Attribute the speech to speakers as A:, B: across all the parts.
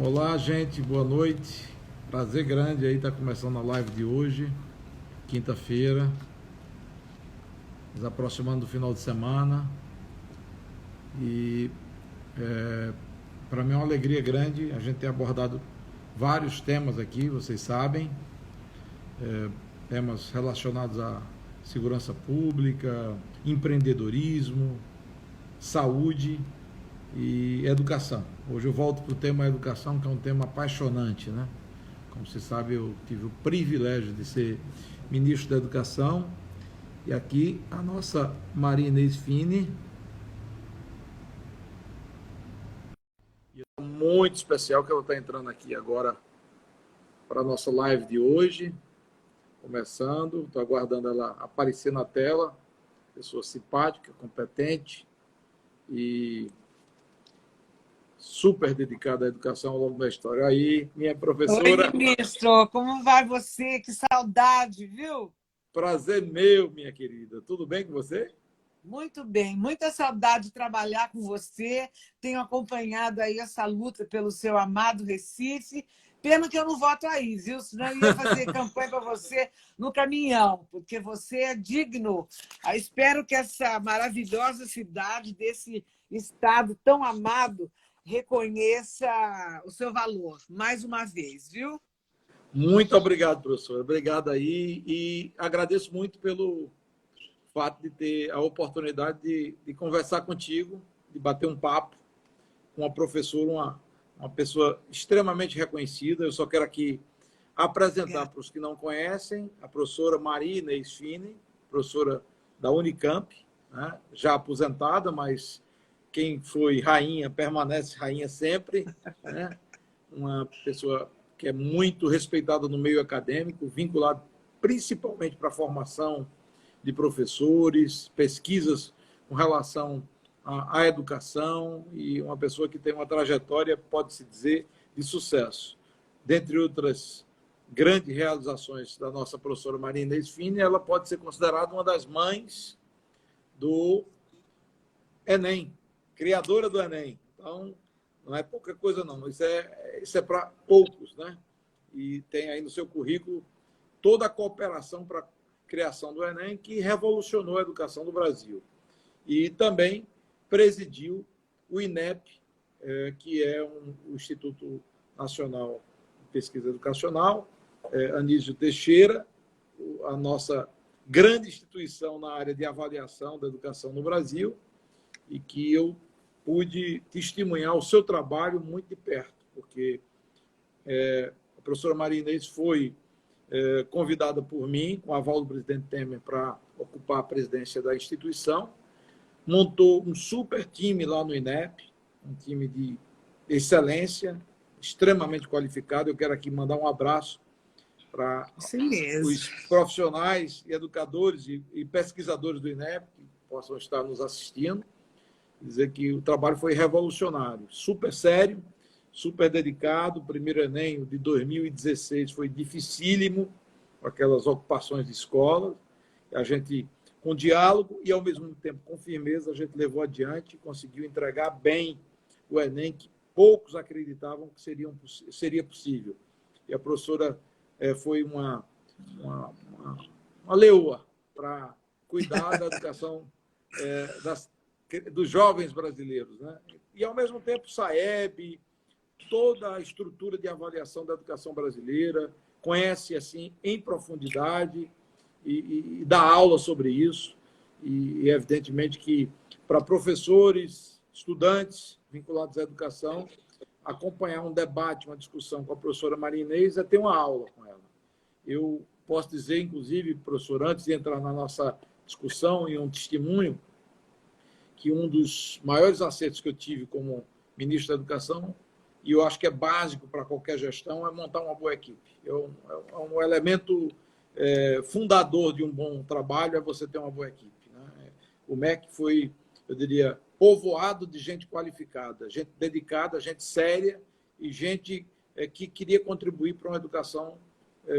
A: Olá, gente, boa noite. Prazer grande aí estar começando a live de hoje, quinta-feira, nos aproximando do final de semana. E para mim é uma alegria grande a gente ter abordado vários temas aqui, vocês sabem, temas relacionados à segurança pública, empreendedorismo, saúde e educação. Hoje eu volto para o tema educação, que é um tema apaixonante, né? Como você sabe, eu tive o privilégio de ser ministro da Educação, e aqui a nossa Maria Inês Fini, muito especial, que ela está entrando aqui agora para a nossa live de hoje, começando, estou aguardando ela aparecer na tela, pessoa simpática, competente e super dedicada à educação ao longo da história. Aí, minha professora...
B: Oi, ministro, como vai você? Que saudade, viu?
A: Prazer meu, minha querida. Tudo bem com você?
B: Muito bem, muita saudade de trabalhar com você. Tenho acompanhado aí essa luta pelo seu amado Recife. Pena que eu não voto aí, viu? Senão eu ia fazer campanha para você no caminhão, porque você é digno. Espero que essa maravilhosa cidade, desse estado tão amado, reconheça o seu valor, mais uma vez, viu?
A: Muito obrigado, professora. Obrigado aí. E agradeço muito pelo fato de ter a oportunidade de conversar contigo, de bater um papo com uma professora, uma pessoa extremamente reconhecida. Eu só quero aqui apresentar para os que não conhecem a professora Maria Inês Fini, professora da Unicamp, né? Já aposentada, mas quem foi rainha permanece rainha sempre, né? Uma pessoa que é muito respeitada no meio acadêmico, vinculada principalmente para a formação de professores, pesquisas com relação à educação, e uma pessoa que tem uma trajetória, pode-se dizer, de sucesso. Dentre outras grandes realizações da nossa professora Maria Inês Fini, ela pode ser considerada uma das mães do Enem, criadora do Enem. Então, não é pouca coisa, não. Isso é para poucos, né? E tem aí no seu currículo toda a cooperação para a criação do Enem, que revolucionou a educação do Brasil. E também presidiu o INEP, que é o Instituto Nacional de Pesquisa Educacional, Anísio Teixeira, a nossa grande instituição na área de avaliação da educação no Brasil, e que eu pude testemunhar o seu trabalho muito de perto, porque a professora Maria Inês foi convidada por mim, com o aval do presidente Temer, para ocupar a presidência da instituição, montou um super time lá no INEP, um time de excelência, extremamente qualificado. Eu quero aqui mandar um abraço para os profissionais e educadores e pesquisadores do INEP que possam estar nos assistindo, dizer que o trabalho foi revolucionário, super sério, super dedicado. O primeiro Enem de 2016 foi dificílimo, com aquelas ocupações de escolas. A gente, com diálogo e, ao mesmo tempo, com firmeza, a gente levou adiante e conseguiu entregar bem o Enem, que poucos acreditavam que seria possível. E a professora foi uma leoa para cuidar da educação dos jovens brasileiros, né? E, ao mesmo tempo, o SAEB, toda a estrutura de avaliação da educação brasileira, conhece assim em profundidade e dá aula sobre isso. E evidentemente que para professores, estudantes vinculados à educação, acompanhar um debate, uma discussão com a professora Maria Inês é ter uma aula com ela. Eu posso dizer, inclusive, professor, antes de entrar na nossa discussão e um testemunho, que um dos maiores acertos que eu tive como ministro da Educação, e eu acho que é básico para qualquer gestão, é montar uma boa equipe. É um elemento fundador de um bom trabalho, é você ter uma boa equipe, né? O MEC foi, eu diria, povoado de gente qualificada, gente dedicada, gente séria e gente que queria contribuir para uma educação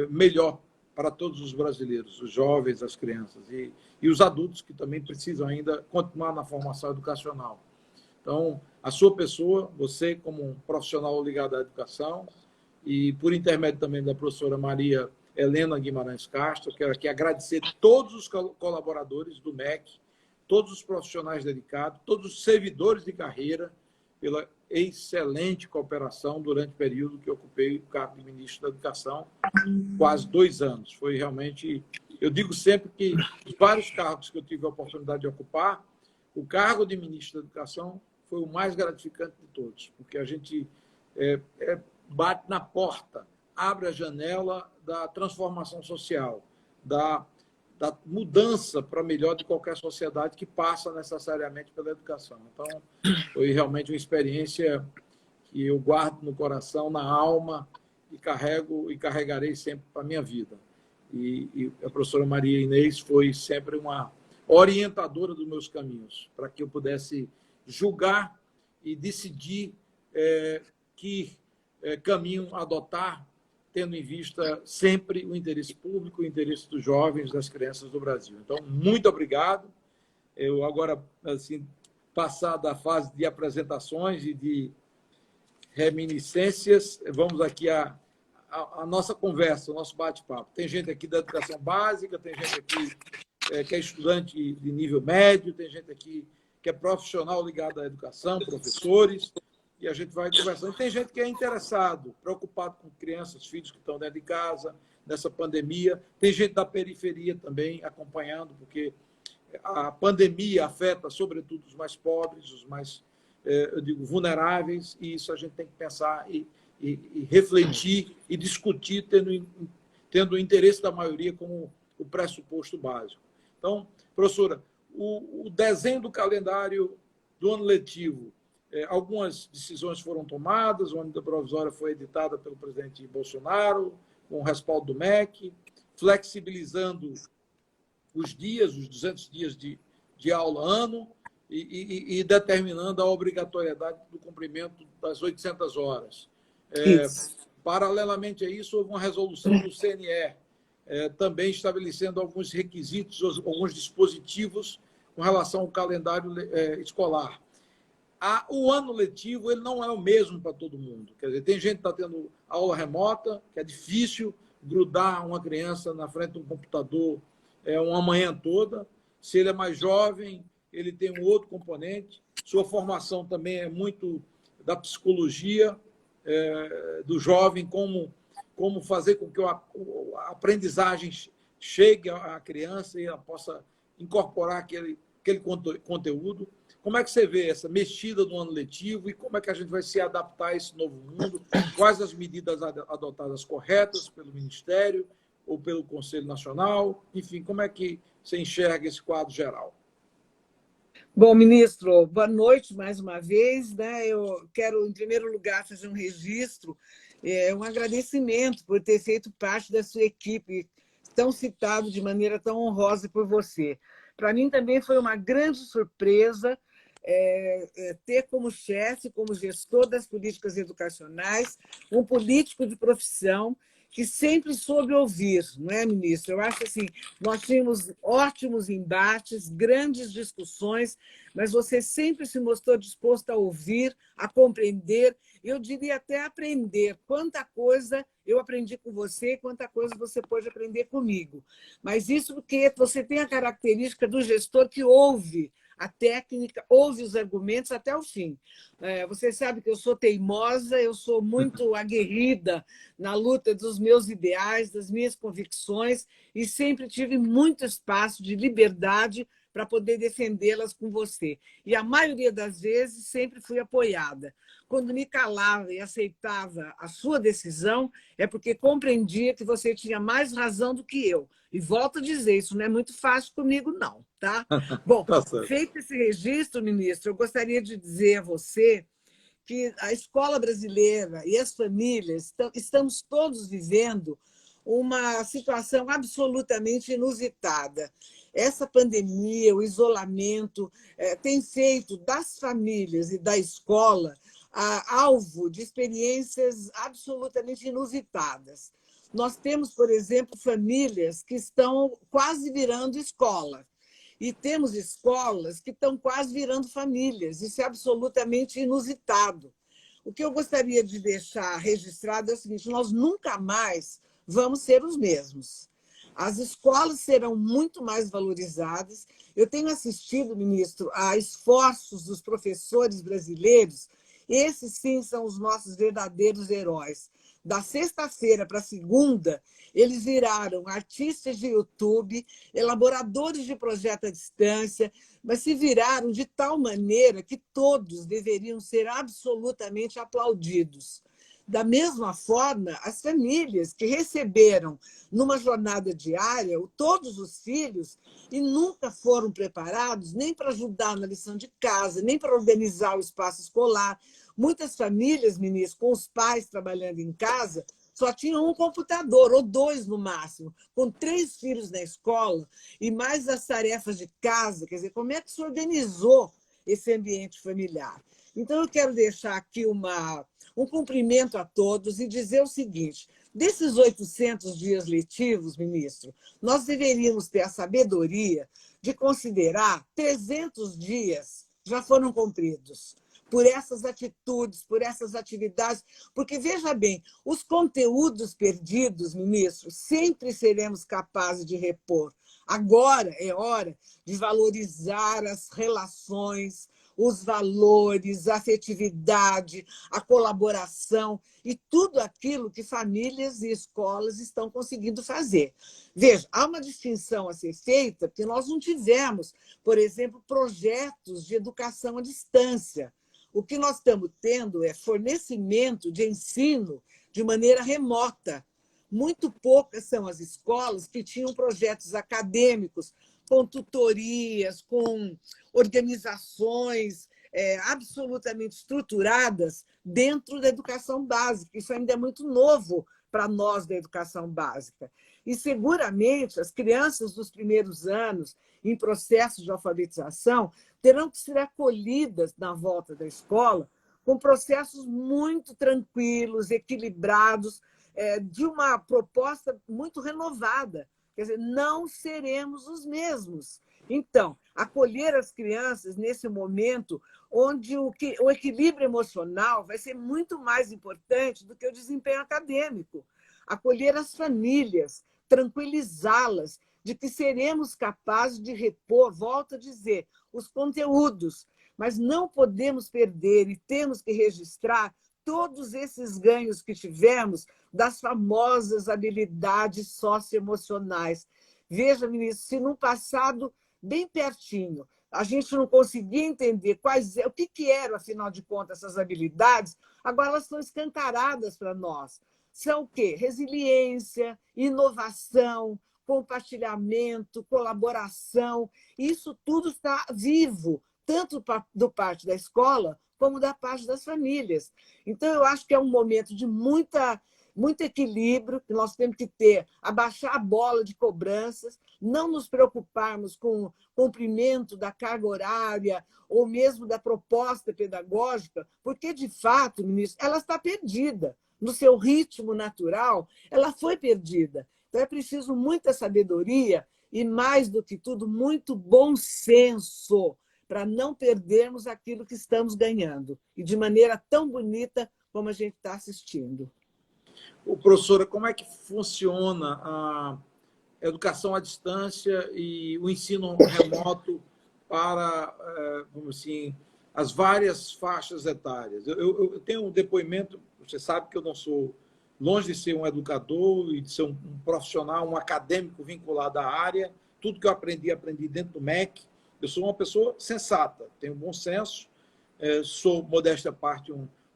A: melhor para todos os brasileiros, os jovens, as crianças e os adultos, que também precisam ainda continuar na formação educacional. Então, a sua pessoa, você como um profissional ligado à educação, e por intermédio também da professora Maria Helena Guimarães Castro, quero aqui agradecer todos os colaboradores do MEC, todos os profissionais dedicados, todos os servidores de carreira, pela excelente cooperação durante o período que eu ocupei o cargo de ministro da Educação, quase 2 anos. Foi realmente... Eu digo sempre que os vários cargos que eu tive a oportunidade de ocupar, o cargo de ministro da Educação foi o mais gratificante de todos, porque a gente bate na porta, abre a janela da transformação social, da mudança para melhor de qualquer sociedade que passa necessariamente pela educação. Então, foi realmente uma experiência que eu guardo no coração, na alma, e carrego e carregarei sempre para a minha vida. E a professora Maria Inês foi sempre uma orientadora dos meus caminhos, para que eu pudesse julgar e decidir que caminho adotar, tendo em vista sempre o interesse público, o interesse dos jovens, das crianças do Brasil. Então, muito obrigado. Eu agora, assim, passada a fase de apresentações e de reminiscências, vamos aqui à nossa conversa, o nosso bate-papo. Tem gente aqui da educação básica, tem gente aqui que é estudante de nível médio, tem gente aqui que é profissional ligado à educação, professores, e a gente vai conversando. Tem gente que é interessado, preocupado com crianças, filhos que estão dentro de casa, nessa pandemia. Tem gente da periferia também acompanhando, porque a pandemia afeta, sobretudo, os mais pobres, os mais, eu digo, vulneráveis, e isso a gente tem que pensar e refletir e discutir, tendo o interesse da maioria como o pressuposto básico. Então, professora, o desenho do calendário do ano letivo, algumas decisões foram tomadas, a medida provisória foi editada pelo presidente Bolsonaro, com o respaldo do MEC, flexibilizando os dias, os 200 dias de aula ano, e determinando a obrigatoriedade do cumprimento das 800 horas. Paralelamente a isso, houve uma resolução do CNE, também estabelecendo alguns requisitos, alguns dispositivos com relação ao calendário escolar. O ano letivo ele não é o mesmo para todo mundo. Quer dizer, tem gente que está tendo aula remota, que é difícil grudar uma criança na frente de um computador uma manhã toda. Se ele é mais jovem, ele tem um outro componente. Sua formação também é muito da psicologia do jovem, como fazer com que a aprendizagem chegue à criança e ela possa incorporar aquele conteúdo. Como é que você vê essa mexida no ano letivo e como é que a gente vai se adaptar a esse novo mundo? Quais as medidas adotadas corretas pelo Ministério ou pelo Conselho Nacional? Enfim, como é que você enxerga esse quadro geral?
B: Bom, ministro, boa noite mais uma vez. Eu quero, em primeiro lugar, fazer um registro, um agradecimento por ter feito parte da sua equipe, tão citado de maneira tão honrosa por você. Para mim também foi uma grande surpresa ter como chefe, como gestor das políticas educacionais, um político de profissão que sempre soube ouvir, não é, ministro? Eu acho assim, nós tínhamos ótimos embates, grandes discussões, mas você sempre se mostrou disposto a ouvir, a compreender, eu diria até aprender. Quanta coisa eu aprendi com você, quanta coisa você pode aprender comigo. Mas isso porque você tem a característica do gestor que ouve a técnica, ouve os argumentos até o fim. Você sabe que eu sou teimosa, eu sou muito aguerrida na luta dos meus ideais, das minhas convicções, e sempre tive muito espaço de liberdade para poder defendê-las com você. E a maioria das vezes sempre fui apoiada. Quando me calava e aceitava a sua decisão, é porque compreendia que você tinha mais razão do que eu. E volto a dizer, isso não é muito fácil comigo, não. Tá? Bom, feito esse registro, ministro, eu gostaria de dizer a você que a escola brasileira e as famílias estamos todos vivendo uma situação absolutamente inusitada. Essa pandemia, o isolamento, tem feito das famílias e da escola alvo de experiências absolutamente inusitadas. Nós temos, por exemplo, famílias que estão quase virando escola. E temos escolas que estão quase virando famílias. Isso é absolutamente inusitado. O que eu gostaria de deixar registrado é o seguinte: nós nunca mais vamos ser os mesmos. As escolas serão muito mais valorizadas. Eu tenho assistido, ministro, a esforços dos professores brasileiros. Esses, sim, são os nossos verdadeiros heróis. Da sexta-feira para a segunda, eles viraram artistas de YouTube, elaboradores de projeto à distância, mas se viraram de tal maneira que todos deveriam ser absolutamente aplaudidos. Da mesma forma, as famílias que receberam numa jornada diária todos os filhos e nunca foram preparados nem para ajudar na lição de casa, nem para organizar o espaço escolar. Muitas famílias, ministro, com os pais trabalhando em casa, só tinham um computador, ou dois no máximo, com 3 filhos na escola e mais as tarefas de casa. Quer dizer, como é que se organizou esse ambiente familiar? Então, eu quero deixar aqui um cumprimento a todos e dizer o seguinte: desses 800 dias letivos, ministro, nós deveríamos ter a sabedoria de considerar 300 dias já foram cumpridos por essas atitudes, por essas atividades, porque, veja bem, os conteúdos perdidos, ministro, sempre seremos capazes de repor. Agora é hora de valorizar as relações, os valores, a afetividade, a colaboração e tudo aquilo que famílias e escolas estão conseguindo fazer. Veja, há uma distinção a ser feita, porque nós não tivemos, por exemplo, projetos de educação à distância. O que nós estamos tendo é fornecimento de ensino de maneira remota. Muito poucas são as escolas que tinham projetos acadêmicos, com tutorias, com organizações absolutamente estruturadas dentro da educação básica. Isso ainda é muito novo para nós da educação básica. E, seguramente, as crianças dos primeiros anos, em processo de alfabetização, terão que ser acolhidas na volta da escola com processos muito tranquilos, equilibrados, de uma proposta muito renovada. Quer dizer, não seremos os mesmos. Então, acolher as crianças nesse momento onde o equilíbrio emocional vai ser muito mais importante do que o desempenho acadêmico. Acolher as famílias, tranquilizá-las de que seremos capazes de repor, volto a dizer, os conteúdos, mas não podemos perder e temos que registrar todos esses ganhos que tivemos das famosas habilidades socioemocionais. Veja, ministro, se no passado bem pertinho a gente não conseguia entender o que eram, afinal de contas, essas habilidades, agora elas são escancaradas para nós. São o quê? Resiliência, inovação, compartilhamento, colaboração. Isso tudo está vivo, tanto do parte da escola como da parte das famílias. Então, eu acho que é um momento de muito equilíbrio, que nós temos que ter, abaixar a bola de cobranças, não nos preocuparmos com o cumprimento da carga horária ou mesmo da proposta pedagógica, porque, de fato, ministro, ela está perdida. No seu ritmo natural, ela foi perdida. Então, é preciso muita sabedoria e, mais do que tudo, muito bom senso para não perdermos aquilo que estamos ganhando, e de maneira tão bonita como a gente está assistindo.
A: Professora, como é que funciona a educação à distância e o ensino remoto para, vamos assim, as várias faixas etárias? Eu tenho um depoimento, você sabe que eu não sou longe de ser um educador e de ser um profissional, um acadêmico vinculado à área. Tudo que eu aprendi dentro do MEC. Eu sou uma pessoa sensata, tenho bom senso, sou, modéstia à parte,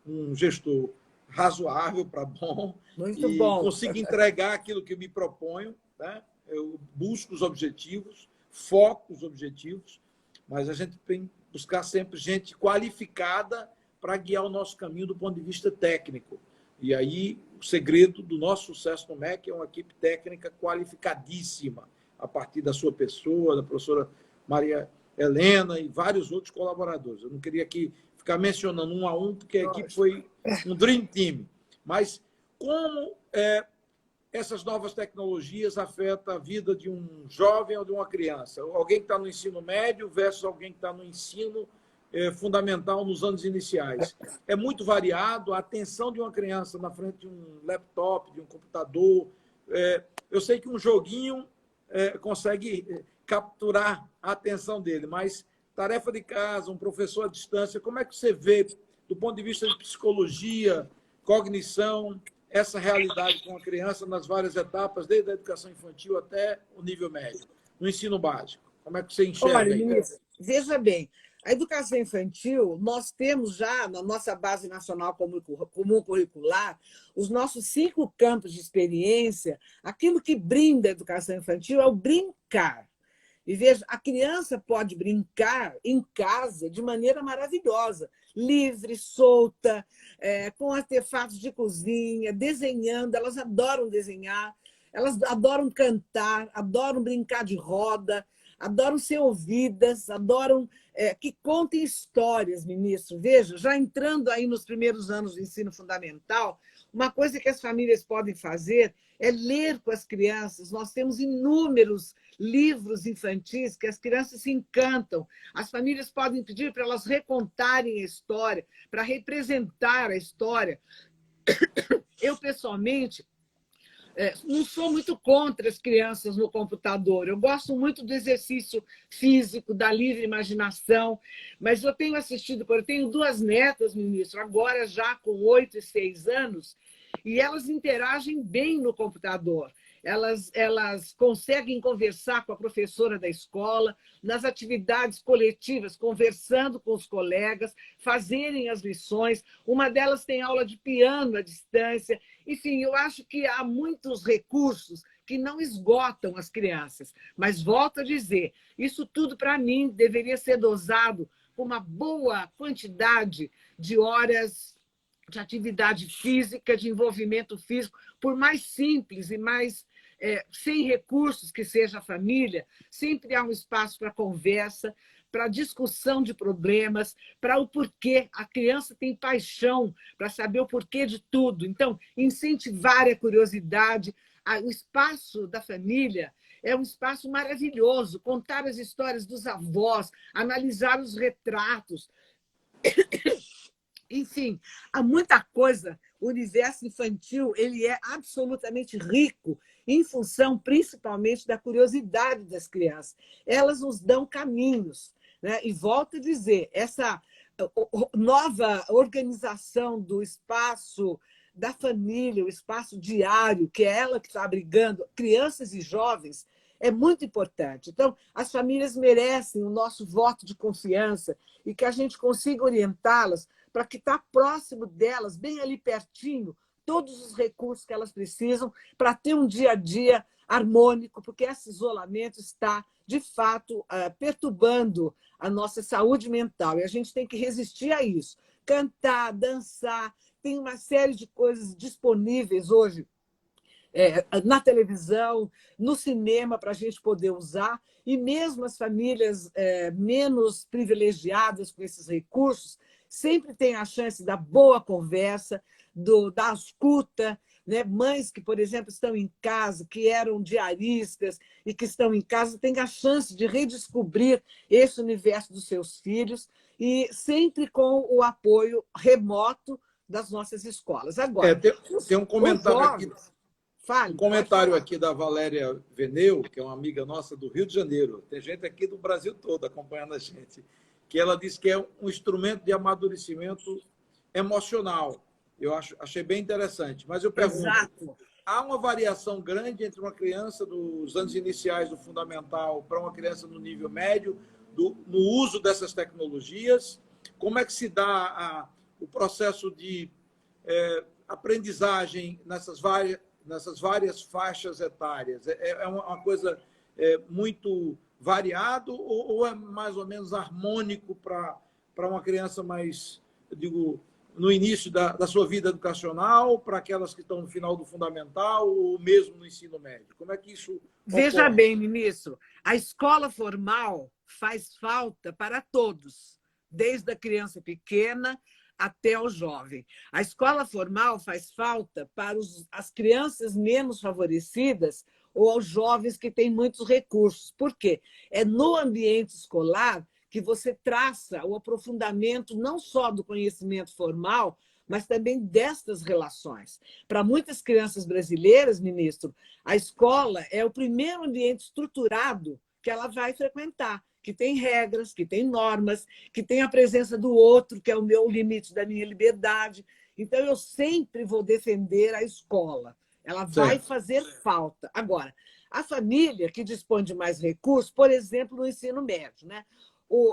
A: um gestor razoável para bom.
B: Muito
A: e
B: bom.
A: Consigo entregar aquilo que eu me proponho, né? Eu busco os objetivos, foco os objetivos, mas a gente tem que buscar sempre gente qualificada para guiar o nosso caminho do ponto de vista técnico. E aí o segredo do nosso sucesso no MEC é uma equipe técnica qualificadíssima, a partir da sua pessoa, da professora Maria Helena e vários outros colaboradores. Eu não queria aqui ficar mencionando um a um, porque a equipe foi um dream team. Mas como essas novas tecnologias afetam a vida de um jovem ou de uma criança? Alguém que está no ensino médio versus alguém que está no ensino fundamental nos anos iniciais. É muito variado a atenção de uma criança na frente de um laptop, de um computador. Eu sei que um joguinho consegue capturar a atenção dele, mas tarefa de casa, um professor à distância, como é que você vê, do ponto de vista de psicologia, cognição, essa realidade com a criança nas várias etapas, desde a educação infantil até o nível médio, no ensino básico? Como é que você enxerga?
B: Olha, ministro, veja bem, a educação infantil, nós temos já na nossa base nacional comum curricular os nossos 5 campos de experiência. Aquilo que brinda a educação infantil é o brincar. E veja, a criança pode brincar em casa de maneira maravilhosa, livre, solta, com artefatos de cozinha, desenhando. Elas adoram desenhar, elas adoram cantar, adoram brincar de roda, adoram ser ouvidas, adoram que contem histórias, ministro. Veja, já entrando aí nos primeiros anos do ensino fundamental, uma coisa que as famílias podem fazer é ler com as crianças. Nós temos inúmeros livros infantis que as crianças se encantam. As famílias podem pedir para elas recontarem a história, para representar a história. Eu, pessoalmente, não sou muito contra as crianças no computador. Eu gosto muito do exercício físico, da livre imaginação, mas eu tenho assistido, eu tenho 2 netas, ministro, agora já com 8 e 6 anos, e elas interagem bem no computador. Elas conseguem conversar com a professora da escola, nas atividades coletivas, conversando com os colegas, fazerem as lições. Uma delas tem aula de piano à distância. Enfim, eu acho que há muitos recursos que não esgotam as crianças. Mas volto a dizer, isso tudo, para mim, deveria ser dosado com uma boa quantidade de horas de atividade física, de envolvimento físico, por mais simples e mais sem recursos que seja a família, sempre há um espaço para conversa, para discussão de problemas, para o porquê. A criança tem paixão para saber o porquê de tudo. Então, incentivar a curiosidade. O espaço da família é um espaço maravilhoso. Contar as histórias dos avós, analisar os retratos. Enfim, há muita coisa. O universo infantil ele é absolutamente rico em função, principalmente, da curiosidade das crianças. Elas nos dão caminhos. Né? E volto a dizer, essa nova organização do espaço da família, o espaço diário, que é ela que está abrigando crianças e jovens, é muito importante. Então, as famílias merecem o nosso voto de confiança e que a gente consiga orientá-las para que está próximo delas, bem ali pertinho, todos os recursos que elas precisam para ter um dia a dia harmônico, porque esse isolamento está, de fato, perturbando a nossa saúde mental. E a gente tem que resistir a isso. Cantar, dançar, tem uma série de coisas disponíveis hoje na televisão, no cinema, para a gente poder usar. E mesmo as famílias menos privilegiadas com esses recursos sempre têm a chance da boa conversa, da escuta, né? Mães que, por exemplo, estão em casa, que eram diaristas e que estão em casa, têm a chance de redescobrir esse universo dos seus filhos e sempre com o apoio remoto das nossas escolas. Agora,
A: tem um comentário aqui.
B: Fale,
A: um comentário aqui da Valéria Veneu, que é uma amiga nossa do Rio de Janeiro. Tem gente aqui do Brasil todo acompanhando a gente. Que ela diz que é um instrumento de amadurecimento emocional. Eu achei bem interessante. Mas eu pergunto,
B: exato.
A: Há uma variação grande entre uma criança dos anos iniciais do fundamental para uma criança no nível médio, no uso dessas tecnologias? Como é que se dá o processo de aprendizagem nessas várias faixas etárias? É uma coisa muito variado ou é mais ou menos harmônico para uma criança mais, eu digo, no início da sua vida educacional, para aquelas que estão no final do fundamental ou mesmo no ensino médio? Como é que isso ocorre?
B: Veja bem, ministro, a escola formal faz falta para todos, desde a criança pequena até ao jovem. A escola formal faz falta para as crianças menos favorecidas ou aos jovens que têm muitos recursos. Por quê? É no ambiente escolar que você traça o aprofundamento não só do conhecimento formal, mas também destas relações. Para muitas crianças brasileiras, ministro, a escola é o primeiro ambiente estruturado que ela vai frequentar, que tem regras, que tem normas, que tem a presença do outro, que é o meu limite da minha liberdade. Então, eu sempre vou defender a escola. Ela vai fazer falta. Agora, a família que dispõe de mais recursos, por exemplo, no ensino médio, né?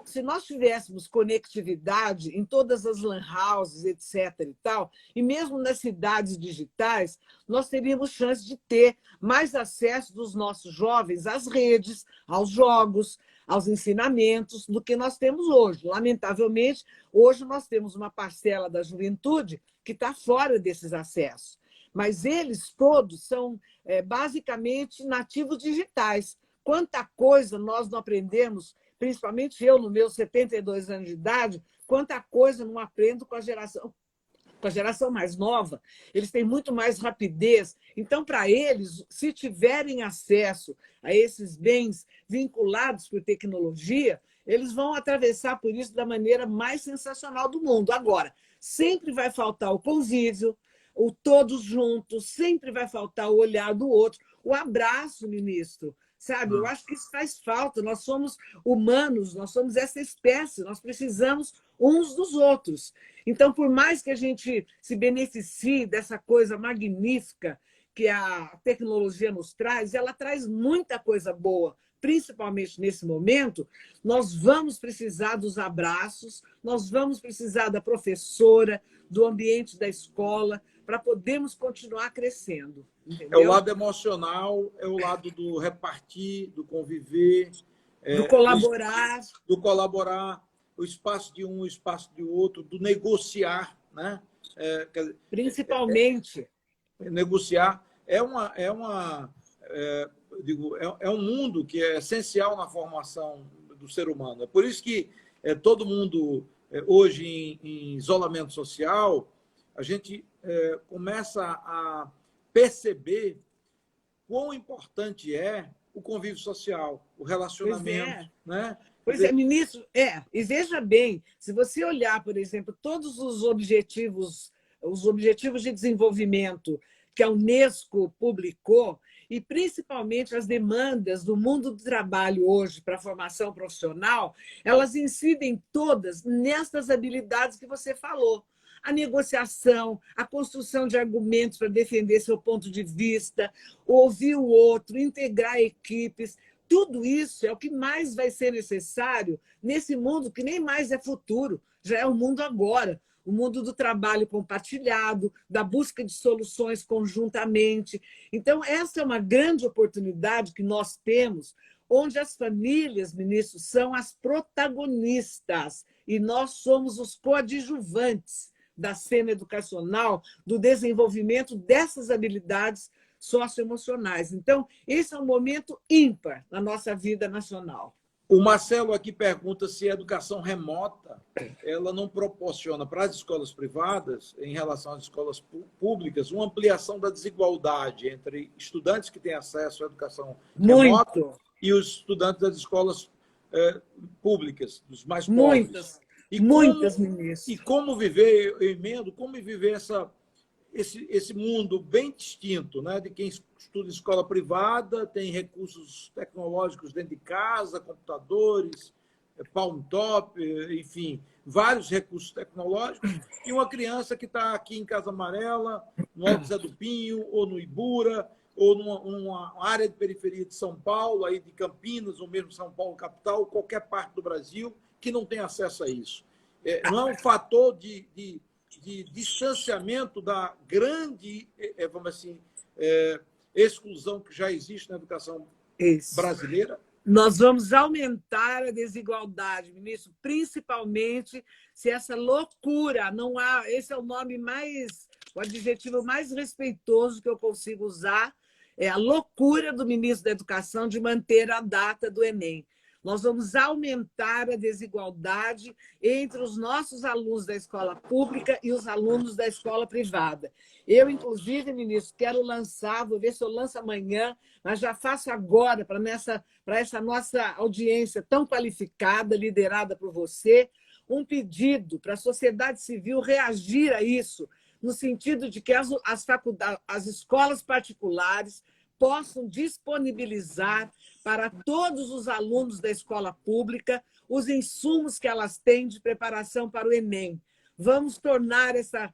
B: Se nós tivéssemos conectividade em todas as lan houses, etc. e tal, e mesmo nas cidades digitais, nós teríamos chance de ter mais acesso dos nossos jovens às redes, aos jogos, aos ensinamentos, do que nós temos hoje. Lamentavelmente, hoje nós temos uma parcela da juventude que está fora desses acessos. Mas eles todos são basicamente nativos digitais. Quanta coisa nós não aprendemos, principalmente eu, nos meus 72 anos de idade, quanta coisa não aprendo com a geração mais nova. Eles têm muito mais rapidez. Então, para eles, se tiverem acesso a esses bens vinculados por tecnologia, eles vão atravessar por isso da maneira mais sensacional do mundo. Agora, sempre vai faltar o convívio, o todos juntos, sempre vai faltar o olhar do outro, o abraço, ministro. Sabe? Eu acho que isso faz falta. Nós somos humanos, nós somos essa espécie, nós precisamos uns dos outros. Então, por mais que a gente se beneficie dessa coisa magnífica que a tecnologia nos traz, ela traz muita coisa boa, principalmente nesse momento. Nós vamos precisar dos abraços, nós vamos precisar da professora, do ambiente da escola, para podermos continuar crescendo. Entendeu?
A: É o lado emocional, é o lado do repartir, do conviver,
B: do colaborar.
A: Do colaborar, o espaço de um, o espaço de outro, do negociar, né?
B: Principalmente.
A: Negociar é um mundo que é essencial na formação do ser humano. É por isso que todo mundo, hoje, em isolamento social, a gente começa a perceber quão importante é o convívio social, o relacionamento. Né?
B: Pois é, ministro, e veja bem, se você olhar, por exemplo, todos os objetivos de desenvolvimento que a Unesco publicou, e principalmente as demandas do mundo do trabalho hoje para a formação profissional, elas incidem todas nestas habilidades que você falou. A negociação, a construção de argumentos para defender seu ponto de vista, ouvir o outro, integrar equipes. Tudo isso é o que mais vai ser necessário nesse mundo que nem mais é futuro, já é o mundo agora. O mundo do trabalho compartilhado, da busca de soluções conjuntamente. Então, essa é uma grande oportunidade que nós temos, onde as famílias, ministro, são as protagonistas e nós somos os coadjuvantes da cena educacional, do desenvolvimento dessas habilidades socioemocionais. Então, esse é um momento ímpar na nossa vida nacional.
A: O Marcelo aqui pergunta se a educação remota ela não proporciona para as escolas privadas, em relação às escolas públicas, uma ampliação da desigualdade entre estudantes que têm acesso à educação remota e os estudantes das escolas públicas, dos mais pobres.
B: Muitas, ministro.
A: E como viver, eu emendo, como viver esse mundo bem distinto, né? De quem estuda em escola privada, tem recursos tecnológicos dentro de casa, computadores, palm top, enfim, vários recursos tecnológicos, e uma criança que está aqui em Casa Amarela, no Alto Zé do Pinho, ou no Ibura, ou numa área de periferia de São Paulo, aí de Campinas, ou mesmo São Paulo capital, qualquer parte do Brasil, que não tem acesso a isso. Não é um fator de distanciamento da grande, vamos assim, exclusão que já existe na educação brasileira?
B: Nós vamos aumentar a desigualdade, ministro, principalmente se essa loucura, não há, esse é o adjetivo mais respeitoso que eu consigo usar, é a loucura do ministro da Educação de manter a data do Enem. Nós vamos aumentar a desigualdade entre os nossos alunos da escola pública e os alunos da escola privada. Eu, inclusive, ministro, quero lançar, vou ver se eu lanço amanhã, mas já faço agora para essa nossa audiência tão qualificada, liderada por você, um pedido para a sociedade civil reagir a isso, no sentido de que as escolas particulares possam disponibilizar para todos os alunos da escola pública os insumos que elas têm de preparação para o Enem. Vamos tornar essa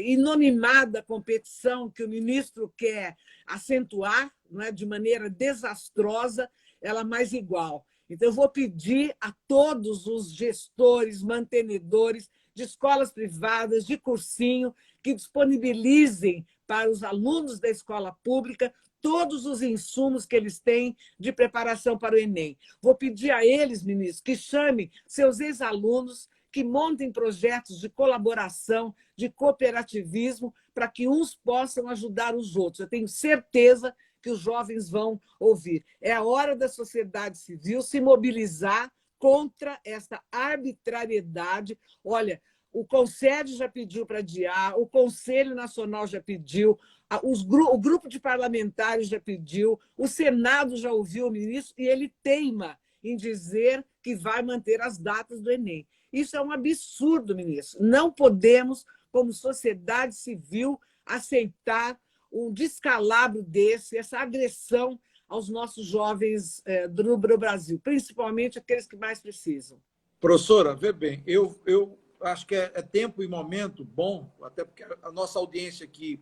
B: inonimada competição que o ministro quer acentuar, não é, de maneira desastrosa, ela mais igual. Então, eu vou pedir a todos os gestores, mantenedores de escolas privadas, de cursinho, que disponibilizem para os alunos da escola pública todos os insumos que eles têm de preparação para o Enem. Vou pedir a eles, ministro, que chamem seus ex-alunos, que montem projetos de colaboração, de cooperativismo, para que uns possam ajudar os outros. Eu tenho certeza que os jovens vão ouvir. É a hora da sociedade civil se mobilizar contra essa arbitrariedade. Olha, o Conselho já pediu para adiar, o Conselho Nacional já pediu, o grupo de parlamentares já pediu, o Senado já ouviu o ministro e ele teima em dizer que vai manter as datas do Enem. Isso é um absurdo, ministro. Não podemos, como sociedade civil, aceitar um descalabro desse, essa agressão aos nossos jovens do Brasil, principalmente aqueles que mais precisam.
A: Professora, vê bem, eu acho que é tempo e momento bom, até porque a nossa audiência aqui,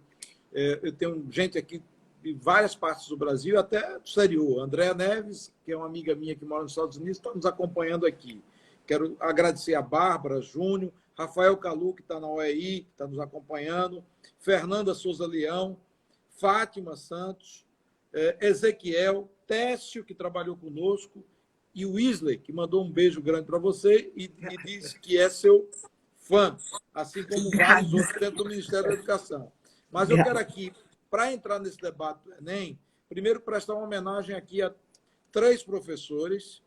A: eu tenho gente aqui de várias partes do Brasil, até do exterior. Andréa Neves, que é uma amiga minha que mora nos Estados Unidos, está nos acompanhando aqui. Quero agradecer a Bárbara, Júnior, Rafael Calu, que está na OEI, que está nos acompanhando, Fernanda Souza Leão, Fátima Santos, Ezequiel, Técio, que trabalhou conosco, e o Isley, que mandou um beijo grande para você e disse que é seu fã, assim como vários outros dentro do Ministério da Educação. Mas eu quero aqui, para entrar nesse debate do Enem, primeiro prestar uma homenagem aqui a 3 professores.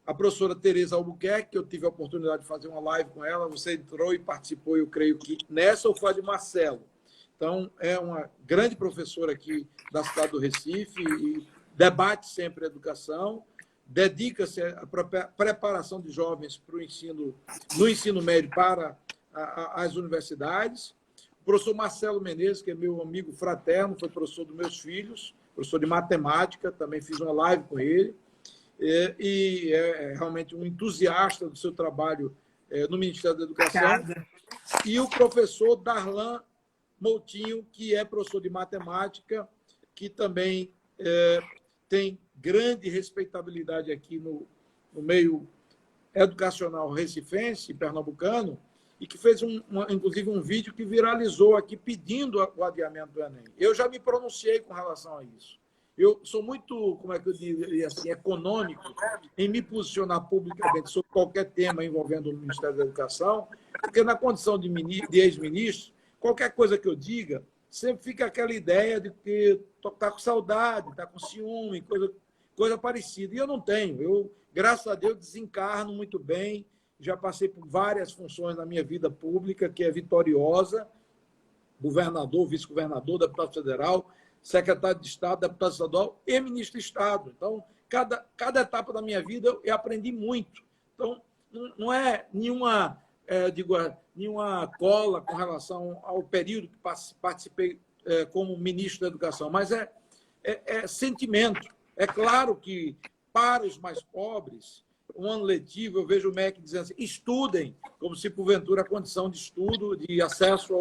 A: A professora Tereza Albuquerque, que eu tive a oportunidade de fazer uma live com ela, você entrou e participou, eu creio que nessa ou foi de Marcelo. Então, é uma grande professora aqui da cidade do Recife e debate sempre a educação, dedica-se à preparação de jovens para o ensino, no ensino médio para as universidades. O professor Marcelo Menezes, que é meu amigo fraterno, foi professor dos meus filhos, professor de matemática, também fiz uma live com ele, e é realmente um entusiasta do seu trabalho no Ministério da Educação. Obrigada. E o professor Darlan Moutinho, que é professor de matemática, que também tem grande respeitabilidade aqui no meio educacional recifense, pernambucano, e que fez, inclusive, um vídeo que viralizou aqui pedindo o adiamento do Enem. Eu já me pronunciei com relação a isso. Eu sou muito, como é que eu diria assim, econômico em me posicionar publicamente sobre qualquer tema envolvendo o Ministério da Educação, porque na condição de ex-ministro, qualquer coisa que eu diga, sempre fica aquela ideia de que está com saudade, está com ciúme, coisa parecida. E eu não tenho. Eu, graças a Deus, desencarno muito bem. Já passei por várias funções na minha vida pública, que é vitoriosa, governador, vice-governador, deputado federal, secretário de Estado, deputado estadual e ministro de Estado. Então, cada etapa da minha vida eu aprendi muito. Então, não é nenhuma cola com relação ao período que participei como ministro da Educação, mas é sentimento. É claro que, para os mais pobres, um ano letivo, eu vejo o MEC dizendo assim, estudem, como se, porventura, a condição de estudo, de acesso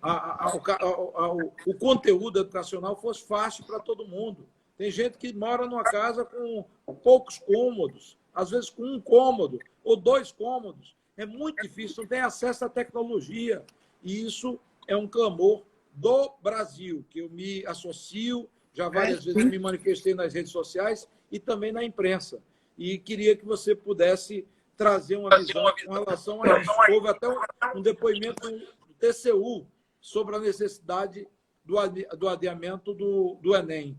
A: ao conteúdo educacional fosse fácil para todo mundo. Tem gente que mora numa casa com poucos cômodos, às vezes com um cômodo ou 2 cômodos. É muito difícil, não tem acesso à tecnologia. E isso é um clamor do Brasil, que eu me associo, já várias vezes me manifestei nas redes sociais e também na imprensa. E queria que você pudesse trazer uma visão com relação a isso. Houve até um depoimento do TCU sobre a necessidade do adiamento do Enem.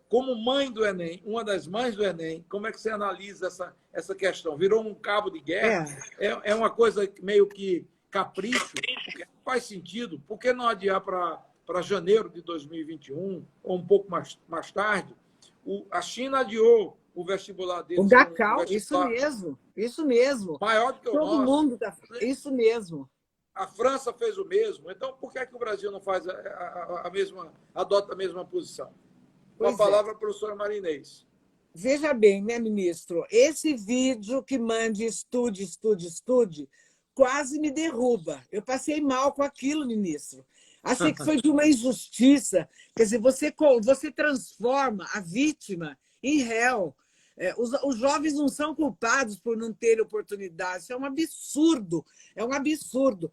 A: Como mãe do Enem, uma das mães do Enem, como é que você analisa essa questão? Virou um cabo de guerra? É uma coisa meio que capricho? Porque faz sentido. Por que não adiar para janeiro de 2021, ou um pouco mais tarde? A China adiou o vestibular deles.
B: O Gacau, isso mesmo, isso mesmo.
A: Maior do que o nosso.
B: Todo mundo está... Isso mesmo.
A: A França fez o mesmo. Então, por que o Brasil não faz adota a mesma posição? Com a palavra, professora Marinês.
B: Veja bem, né, ministro? Esse vídeo que mande estude, estude, estude, quase me derruba. Eu passei mal com aquilo, ministro. Achei que foi de uma injustiça. Quer dizer, você transforma a vítima em réu. Os jovens não são culpados por não terem oportunidade. Isso é um absurdo. É um absurdo.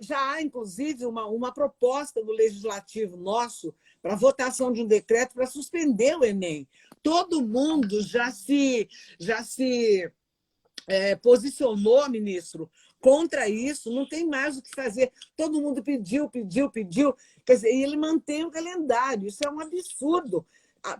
B: Já há, inclusive, uma proposta do Legislativo nosso para votação de um decreto para suspender o Enem. Todo mundo já se posicionou, ministro, contra isso. Não tem mais o que fazer. Todo mundo pediu. Quer dizer, e ele mantém o calendário. Isso é um absurdo.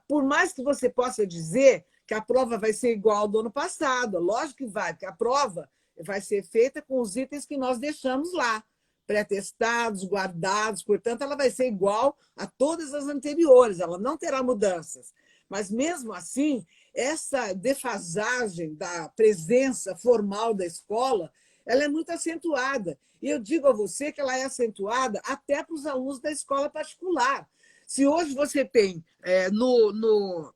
B: Por mais que você possa dizer que a prova vai ser igual ao do ano passado, lógico que vai, porque a prova vai ser feita com os itens que nós deixamos lá, pré-testados, guardados, portanto, ela vai ser igual a todas as anteriores, ela não terá mudanças. Mas, mesmo assim, essa defasagem da presença formal da escola, ela é muito acentuada. E eu digo a você que ela é acentuada até para os alunos da escola particular. Se hoje você tem no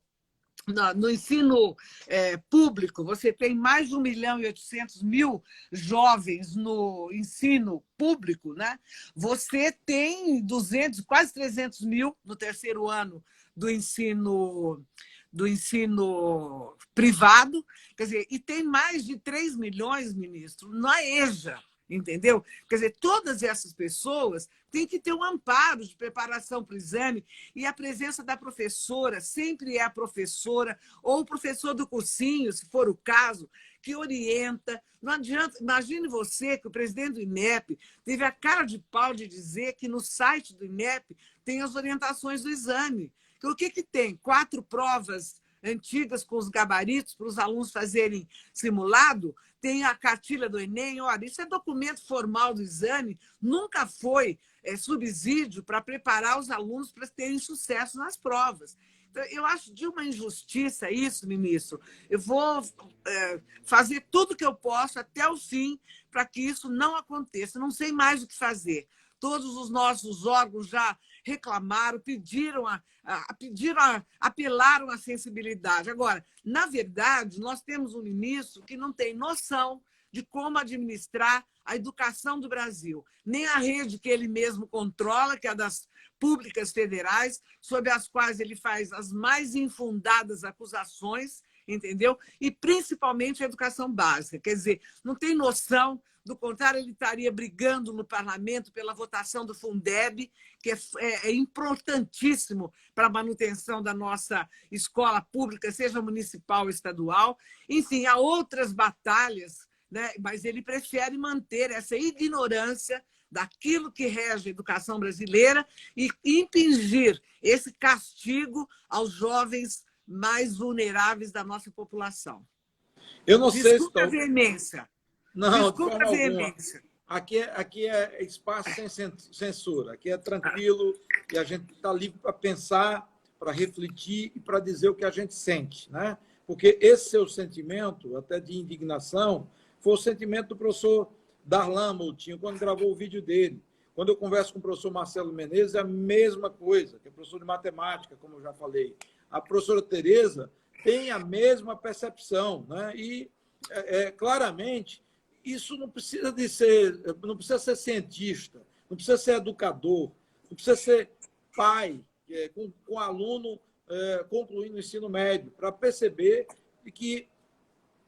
B: ensino público, você tem mais de 1.800.000 jovens no ensino público, né? Você tem quase 300 mil no terceiro ano do ensino privado, quer dizer, e tem mais de 3 milhões, ministro, na EJA. Entendeu? Quer dizer, todas essas pessoas têm que ter um amparo de preparação para o exame, e a presença da professora sempre é a professora ou o professor do cursinho, se for o caso, que orienta. Não adianta. Imagine você que o presidente do INEP teve a cara de pau de dizer que no site do INEP tem as orientações do exame. Então, o que tem? 4 provas antigas com os gabaritos para os alunos fazerem simulado, tem a cartilha do Enem. Olha, isso é documento formal do exame, nunca foi subsídio para preparar os alunos para terem sucesso nas provas. Então, eu acho de uma injustiça isso, ministro. Eu vou fazer tudo o que eu posso até o fim para que isso não aconteça. Não sei mais o que fazer. Todos os nossos órgãos já reclamaram, apelaram à sensibilidade. Agora, na verdade, nós temos um ministro que não tem noção de como administrar a educação do Brasil, nem a rede que ele mesmo controla, que é a das públicas federais, sobre as quais ele faz as mais infundadas acusações, entendeu? E, principalmente, a educação básica. Quer dizer, não tem noção. Do contrário, ele estaria brigando no parlamento pela votação do Fundeb, que é importantíssimo para a manutenção da nossa escola pública, seja municipal ou estadual. Enfim, há outras batalhas, né? Mas ele prefere manter essa ignorância daquilo que rege a educação brasileira e impingir esse castigo aos jovens mais vulneráveis da nossa população.
A: Eu não sei se...
B: Desculpa a veemência.
A: Não, de forma alguma. Aqui é espaço sem censura, aqui é tranquilo e a gente está livre para pensar, para refletir e para dizer o que a gente sente, né? Porque esse seu sentimento, até de indignação, foi o sentimento do professor Darlan Moutinho, quando gravou o vídeo dele. Quando eu converso com o professor Marcelo Menezes, é a mesma coisa, que é professor de matemática, como eu já falei. A professora Tereza tem a mesma percepção, né? E, claramente, isso não precisa ser cientista, não precisa ser educador, não precisa ser pai, com aluno concluindo o ensino médio, para perceber que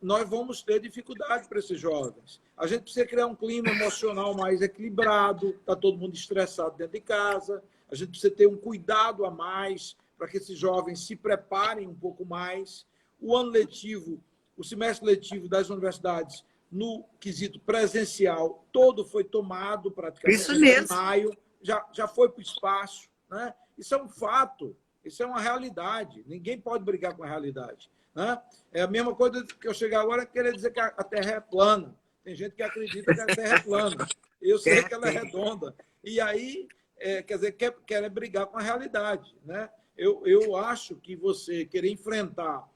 A: nós vamos ter dificuldade para esses jovens. A gente precisa criar um clima emocional mais equilibrado, está todo mundo estressado dentro de casa, a gente precisa ter um cuidado a mais para que esses jovens se preparem um pouco mais. O ano letivo, o semestre letivo das universidades, no quesito presencial, todo foi tomado praticamente.
B: Isso mesmo.
A: Em maio, já foi para o espaço, né? Isso é um fato. Isso é uma realidade. Ninguém pode brigar com a realidade. Né? É a mesma coisa que eu chegar agora querer dizer que a Terra é plana. Tem gente que acredita que a Terra é plana. Eu sei que ela é redonda. E aí, quer dizer, quer brigar com a realidade. Né? Eu acho que você querer enfrentar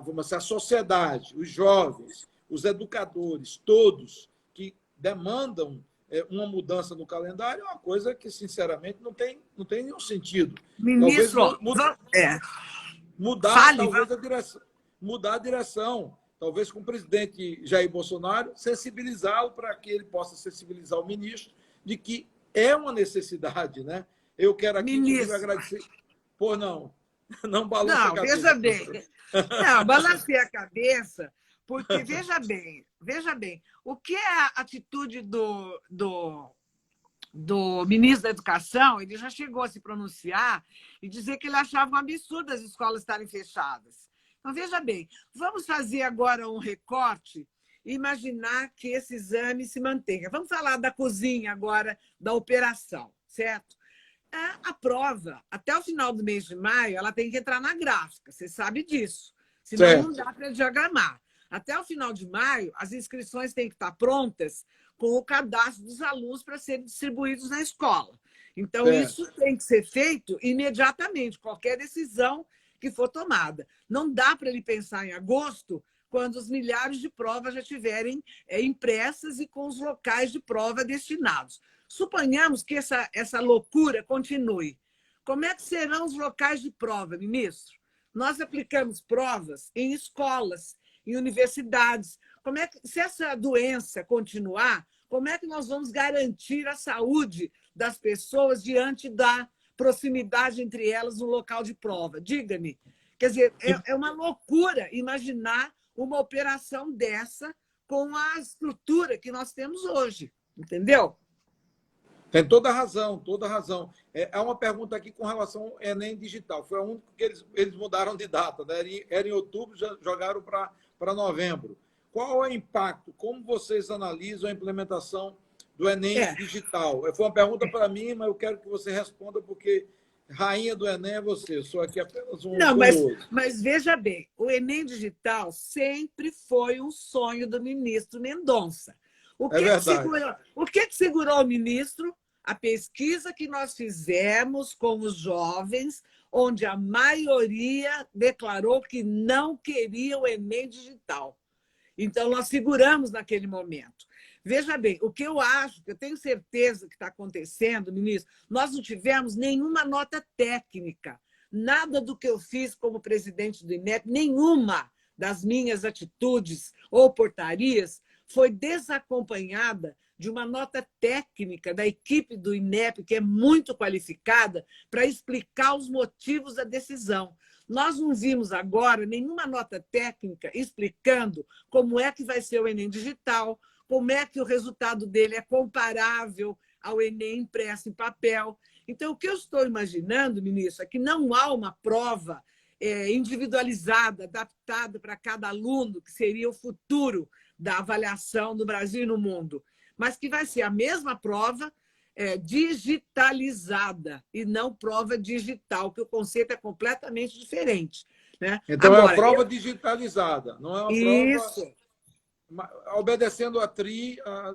A: vamos dizer, a sociedade, os jovens, os educadores, todos que demandam uma mudança no calendário é uma coisa que, sinceramente, não tem nenhum sentido.
B: Ministro,
A: mudar, talvez, a direção, mudar a direção. Talvez com o presidente Jair Bolsonaro, sensibilizá-lo para que ele possa sensibilizar o ministro de que é uma necessidade. Né? Eu quero aqui, inclusive, agradecer. Pô, não balance a cabeça.
B: Veja bem. Não, balancei a cabeça, porque, veja bem, o que é a atitude do ministro da Educação? Ele já chegou a se pronunciar e dizer que ele achava um absurdo as escolas estarem fechadas. Então, veja bem, vamos fazer agora um recorte e imaginar que esse exame se mantenha. Vamos falar da cozinha agora, da operação, certo? A prova, até o final do mês de maio, ela tem que entrar na gráfica, você sabe disso. Senão não dá para diagramar. Até o final de maio, as inscrições têm que estar prontas com o cadastro dos alunos para serem distribuídos na escola. Então, isso tem que ser feito imediatamente, qualquer decisão que for tomada. Não dá para ele pensar em agosto, quando os milhares de provas já estiverem impressas e com os locais de prova destinados. Suponhamos que essa loucura continue. Como é que serão os locais de prova, ministro? Nós aplicamos provas em escolas, em universidades. Se essa doença continuar, como é que nós vamos garantir a saúde das pessoas diante da proximidade entre elas no local de prova? Diga-me. Quer dizer, é uma loucura imaginar uma operação dessa com a estrutura que nós temos hoje. Entendeu?
A: Tem toda a razão, toda a razão. Há uma pergunta aqui com relação ao Enem digital. Foi a única que eles mudaram de data. Né? Era em outubro, já jogaram para novembro. Qual é o impacto? Como vocês analisam a implementação do Enem digital? Foi uma pergunta para mim, mas eu quero que você responda, porque rainha do Enem é você. Eu sou aqui apenas um curioso.
B: Mas veja bem, o Enem digital sempre foi um sonho do ministro Mendonça. O que segurou o ministro? A pesquisa que nós fizemos com os jovens, onde a maioria declarou que não queria o Enem digital. Então, nós seguramos naquele momento. Veja bem, o que eu acho, que eu tenho certeza que está acontecendo, ministro, nós não tivemos nenhuma nota técnica. Nada do que eu fiz como presidente do INEP, nenhuma das minhas atitudes ou portarias foi desacompanhada de uma nota técnica da equipe do INEP, que é muito qualificada, para explicar os motivos da decisão. Nós não vimos agora nenhuma nota técnica explicando como é que vai ser o Enem digital, como é que o resultado dele é comparável ao Enem impresso em papel. Então, o que eu estou imaginando, ministro, é que não há uma prova individualizada, adaptada para cada aluno, que seria o futuro da avaliação no Brasil e no mundo, mas que vai ser a mesma prova digitalizada e não prova digital, que o conceito é completamente diferente. Né?
A: Então, agora, é uma prova digitalizada, não é uma prova obedecendo a TRI, a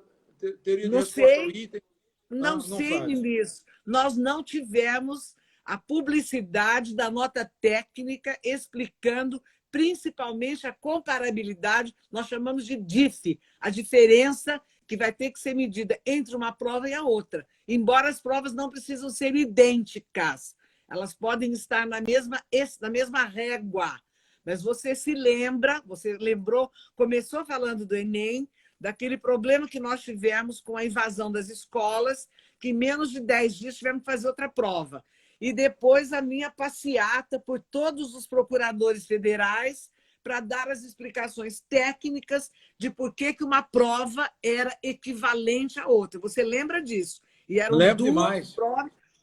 A: teoria de resposta ao item.
B: Não sei, ministro. Nós não tivemos a publicidade da nota técnica explicando principalmente a comparabilidade, nós chamamos de DIF, a diferença que vai ter que ser medida entre uma prova e a outra. Embora as provas não precisam ser idênticas, elas podem estar na mesma régua. Mas você lembrou, começou falando do Enem, daquele problema que nós tivemos com a invasão das escolas, que em menos de 10 dias tivemos que fazer outra prova. E depois a minha passeata por todos os procuradores federais para dar as explicações técnicas de por que uma prova era equivalente à outra. Você lembra disso? E eram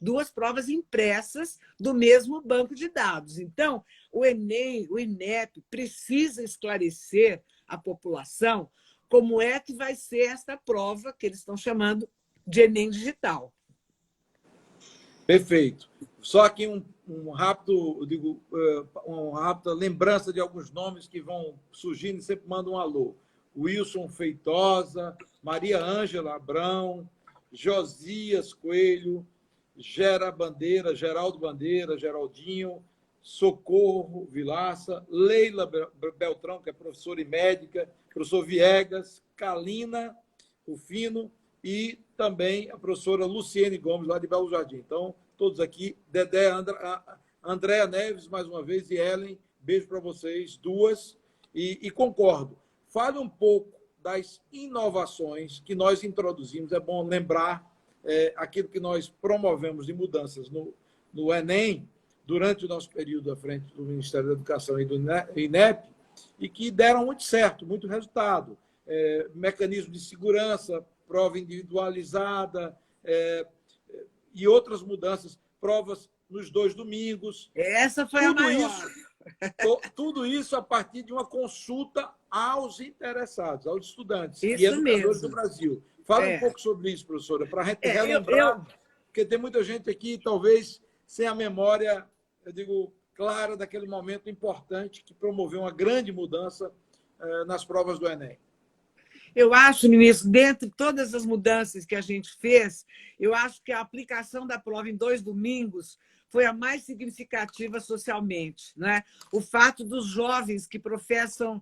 B: duas provas impressas do mesmo banco de dados. Então, o Enem, o INEP, precisa esclarecer à população como é que vai ser esta prova que eles estão chamando de Enem digital.
A: Perfeito. Só aqui rápido, eu digo, uma rápida lembrança de alguns nomes que vão surgindo e sempre mandam um alô. Wilson Feitosa, Maria Ângela Abrão, Josias Coelho, Geraldo Bandeira, Geraldinho, Socorro Vilaça, Leila Beltrão, que é professora e médica, professor Viegas, Kalina Rufino e também a professora Luciene Gomes, lá de Belo Jardim. Então, todos aqui, Dedé, Andréa Neves, mais uma vez, e Ellen, beijo para vocês, duas, e concordo. Fale um pouco das inovações que nós introduzimos, é bom lembrar aquilo que nós promovemos de mudanças no Enem, durante o nosso período à frente do Ministério da Educação e do INEP, e que deram muito certo, muito resultado. Mecanismo de segurança, prova individualizada e outras mudanças, provas nos 2 domingos.
B: Essa foi a maior.
A: Tudo isso a partir de uma consulta aos interessados, aos estudantes
B: Isso
A: e educadores
B: mesmo.
A: do Brasil. Fala um pouco sobre isso, professora, para a gente relembrar, porque tem muita gente aqui, talvez, sem a memória, eu digo, clara daquele momento importante que promoveu uma grande mudança nas provas do Enem.
B: Eu acho, ministro, dentre todas as mudanças que a gente fez, eu acho que a aplicação da prova em 2 domingos foi a mais significativa socialmente, né? O fato dos jovens que professam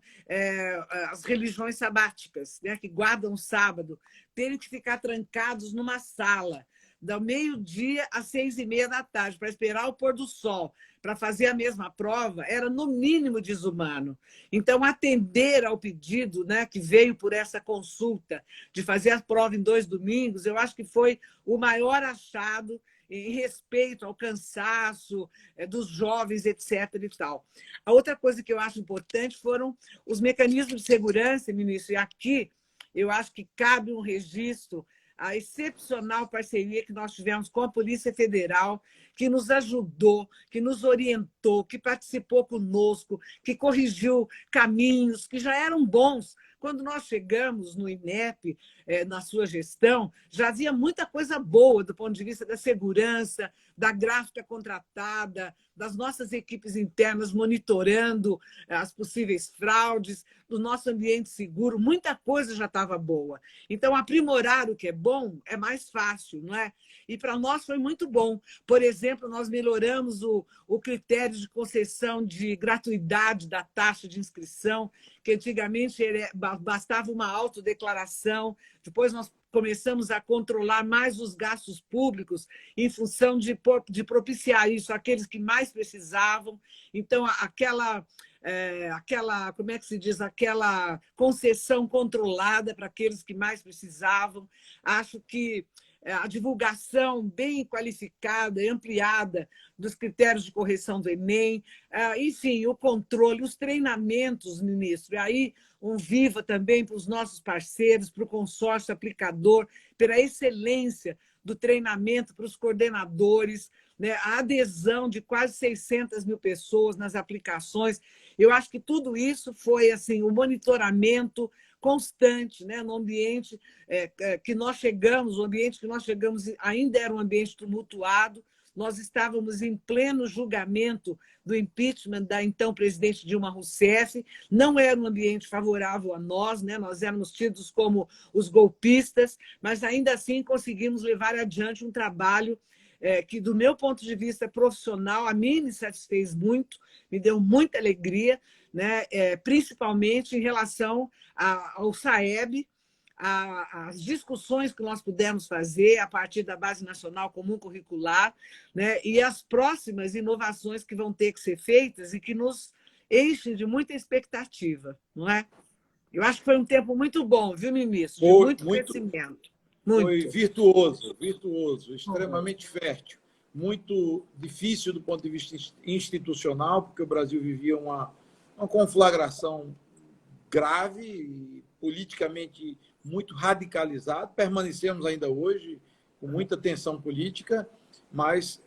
B: as religiões sabáticas, né, que guardam o sábado, terem que ficar trancados numa sala, do meio-dia às 6h30 da tarde, para esperar o pôr do sol, para fazer a mesma prova, era no mínimo desumano. Então, atender ao pedido, né, que veio por essa consulta de fazer a prova em 2 domingos, eu acho que foi o maior achado em respeito ao cansaço dos jovens, etc. e tal. A outra coisa que eu acho importante foram os mecanismos de segurança, ministro, e aqui eu acho que cabe um registro a excepcional parceria que nós tivemos com a Polícia Federal, que nos ajudou, que nos orientou, que participou conosco, que corrigiu caminhos que já eram bons. Quando nós chegamos no INEP, na sua gestão, já havia muita coisa boa do ponto de vista da segurança, da gráfica contratada, das nossas equipes internas monitorando as possíveis fraudes, do nosso ambiente seguro, muita coisa já estava boa. Então, aprimorar o que é bom é mais fácil, não é? E para nós foi muito bom. Por exemplo, nós melhoramos o critério de concessão de gratuidade da taxa de inscrição, que antigamente bastava uma autodeclaração, depois nós começamos a controlar mais os gastos públicos em função de propiciar isso àqueles que mais precisavam. Então, aquela, como é que se diz, aquela concessão controlada para aqueles que mais precisavam. Acho que a divulgação bem qualificada e ampliada dos critérios de correção do Enem, enfim, o controle, os treinamentos, ministro, e aí um viva também para os nossos parceiros, para o consórcio aplicador, pela excelência do treinamento para os coordenadores, né? A adesão de quase 600 mil pessoas nas aplicações. Eu acho que tudo isso foi assim, o monitoramento constante, né? No ambiente que nós chegamos, o ambiente que nós chegamos ainda era um ambiente tumultuado, nós estávamos em pleno julgamento do impeachment da então presidente Dilma Rousseff, não era um ambiente favorável a nós, né? Nós éramos tidos como os golpistas, mas ainda assim conseguimos levar adiante um trabalho que, do meu ponto de vista profissional, a mim me satisfez muito, me deu muita alegria, né? Principalmente em relação ao SAEB, as discussões que nós pudemos fazer a partir da Base Nacional Comum Curricular, né? E as próximas inovações que vão ter que ser feitas e que nos enchem de muita expectativa, não é? Eu acho que foi um tempo muito bom, viu, ministro? De muito crescimento. Muito.
A: Foi virtuoso, extremamente fértil, muito difícil do ponto de vista institucional, porque o Brasil vivia uma conflagração grave e politicamente muito radicalizado. Permanecemos ainda hoje com muita tensão política, mas